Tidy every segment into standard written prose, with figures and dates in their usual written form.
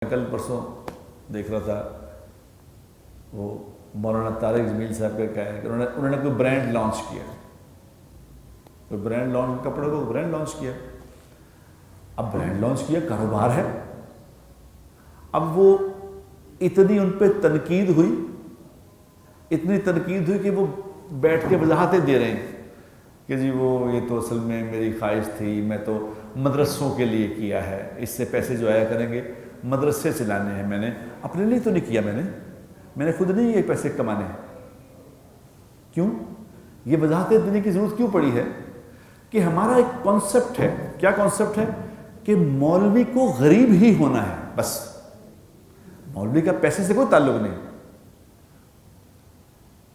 کل پرسوں دیکھ رہا تھا وہ مولانا طارق جمیل صاحب کا کہا ہے کہ انہوں نے کوئی برانڈ لانچ کیا، کوئی برانڈ لانچ، کپڑے کو برانڈ لانچ کیا. اب برانڈ لانچ کیا، کاروبار ہے. اب وہ اتنی ان پہ تنقید ہوئی، اتنی تنقید ہوئی کہ وہ بیٹھ کے وضاحتیں دے رہے ہیں کہ جی وہ یہ تو اصل میں میری خواہش تھی، میں تو مدرسوں کے لیے کیا ہے، اس سے پیسے جو آیا کریں گے مدرسے چلانے ہیں، میں نے اپنے لیے تو نہیں کیا، میں نے خود نہیں یہ پیسے کمانے ہیں. کیوں؟ یہ وضاحتیں دینے کی ضرورت کیوں پڑی ہے کہ ہمارا ایک کانسیپٹ ہے. کیا کانسیپٹ ہے؟ کہ مولوی کو غریب ہی ہونا ہے، بس. مولوی کا پیسے سے کوئی تعلق نہیں.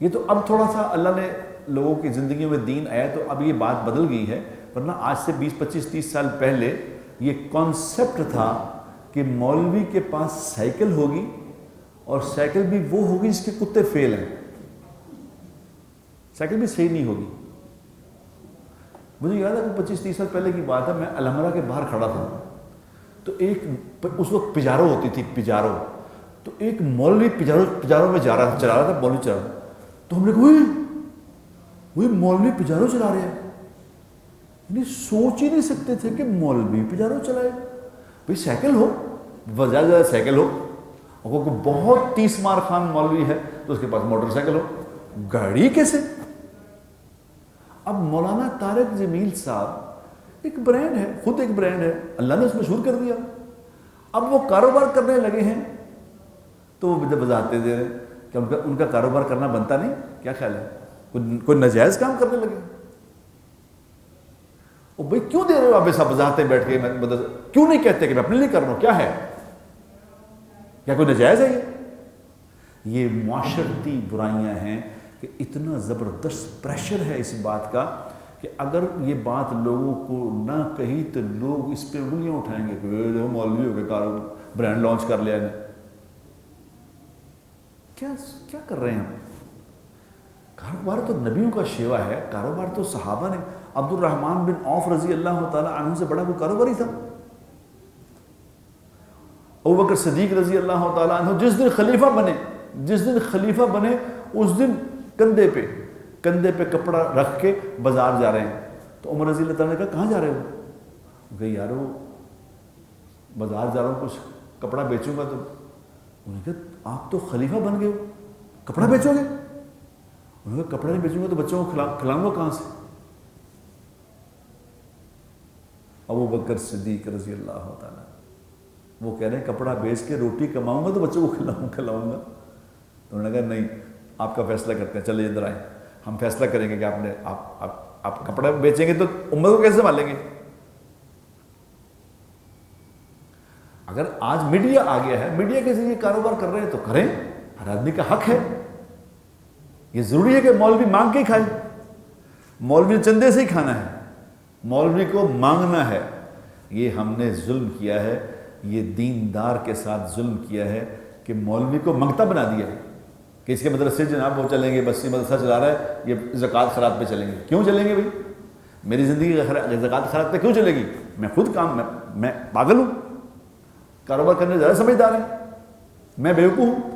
یہ تو اب تھوڑا سا اللہ نے لوگوں کی زندگیوں میں دین آیا تو اب یہ بات بدل گئی ہے، ورنہ آج سے 20 25 30 سال پہلے یہ کانسیپٹ تھا کہ مولوی کے پاس سائیکل ہوگی اور سائیکل بھی وہ ہوگی جس کے کتے فیل ہیں، سائیکل بھی صحیح نہیں ہوگی. مجھے یاد ہے کہ 25 30 سال پہلے کی بات ہے، میں الحمرہ کے باہر کھڑا تھا تو ایک اس وقت پجارو ہوتی تھی، پجارو، تو ایک مولوی پجارو میں چلا رہا تھا، مولوی چلا رہا تھا. تو ہم نے کہا وہی مولوی پجارو چلا رہے ہیں. یعنی سوچ ہی نہیں سکتے تھے کہ مولوی پجارو چلائے. بھئی سائیکل ہو، زیادہ زیادہ سائیکل ہو، اور کوئی بہت 30 مار خان مولوی ہے تو اس کے پاس موٹر سائیکل ہو، گاڑی کیسے؟ اب مولانا طارق جمیل صاحب ایک برانڈ ہے، خود ایک برانڈ ہے، اللہ نے اس مشہور کر دیا. اب وہ کاروبار کرنے لگے ہیں تو وہ وضاحتیں دے رہے ہیں کہ ان کا کاروبار کرنا بنتا نہیں. کیا خیال ہے؟ کوئی ناجائز کام کرنے لگے. وہ بھائی کیوں دے رہے ہو آپ ایسا وضاحتیں بیٹھ کے؟ کیوں نہیں کہتے کہ میں اپنے لیے کر رہا ہوں؟ کیا ہے؟ کیا کوئی ناجائز ہے؟ یہ معاشرتی برائیاں ہیں کہ اتنا زبردست پریشر ہے اس بات کا کہ اگر یہ بات لوگوں کو نہ کہی تو لوگ اس پہ انگلیاں اٹھائیں گے کہ دیکھو مولوی ہو گئے، برانڈ لانچ کر لیا. کیا کر رہے ہیں ہم؟ کاروبار تو نبیوں کا شیوا ہے، کاروبار تو صحابہ نے. عبد الرحمن بن عوف رضی اللہ تعالی عنہ سے بڑا کوئی کاروباری تھا. ابوبکر صدیق رضی اللہ تعالی عنہ جس دن خلیفہ بنے اس دن کندھے پہ کپڑا رکھ کے بازار جا رہے ہیں. تو عمر رضی اللہ تعالیٰ نے کہا کہاں جا رہے ہو؟ کہ یارو بازار جا رہا ہوں، کچھ کپڑا بیچوں گا. تو انہوں نے کہا آپ تو خلیفہ بن گئے ہو، کپڑا بیچو گے؟ انہوں نے کہا کپڑا نہیں بیچوں گا تو بچوں کو کھلاؤں گا کہاں سے؟ ابوبکر صدیق رضی اللہ تعالیٰ وہ کہہ رہے ہیں کپڑا بیچ کے روٹی کماؤں گا تو بچوں کو کھلاؤں گا. تو انہوں نے کہا نہیں، آپ کا فیصلہ کرتے ہیں، چلے ادھر آئیں، ہم فیصلہ کریں گے کہ آپ کپڑا بیچیں گے تو امت کو کیسے سنبھالیں گے؟ اگر آج میڈیا آ گیا ہے، میڈیا کے ذریعے کاروبار کر رہے ہیں تو کریں، ہر آدمی کا حق ہے. یہ ضروری ہے کہ مولوی مانگ کے ہی کھائے؟ مولوی چندے سے ہی کھانا ہے؟ مولوی کو مانگنا ہے؟ یہ ہم نے ظلم کیا ہے، یہ دیندار کے ساتھ ظلم کیا ہے کہ مولوی کو منگتا بنا دیا ہے کہ اس کے مدرسے جناب وہ چلیں گے، بس یہ مدرسہ چلا رہا ہے، یہ زکوٰۃ خیرات پہ چلیں گے. کیوں چلیں گے بھائی؟ میری زندگی زکوٰۃ خیرات پہ کیوں چلے گی؟ میں خود میں پاگل ہوں؟ کاروبار کرنے زیادہ سمجھدار ہیں؟ میں بیوقوف ہوں؟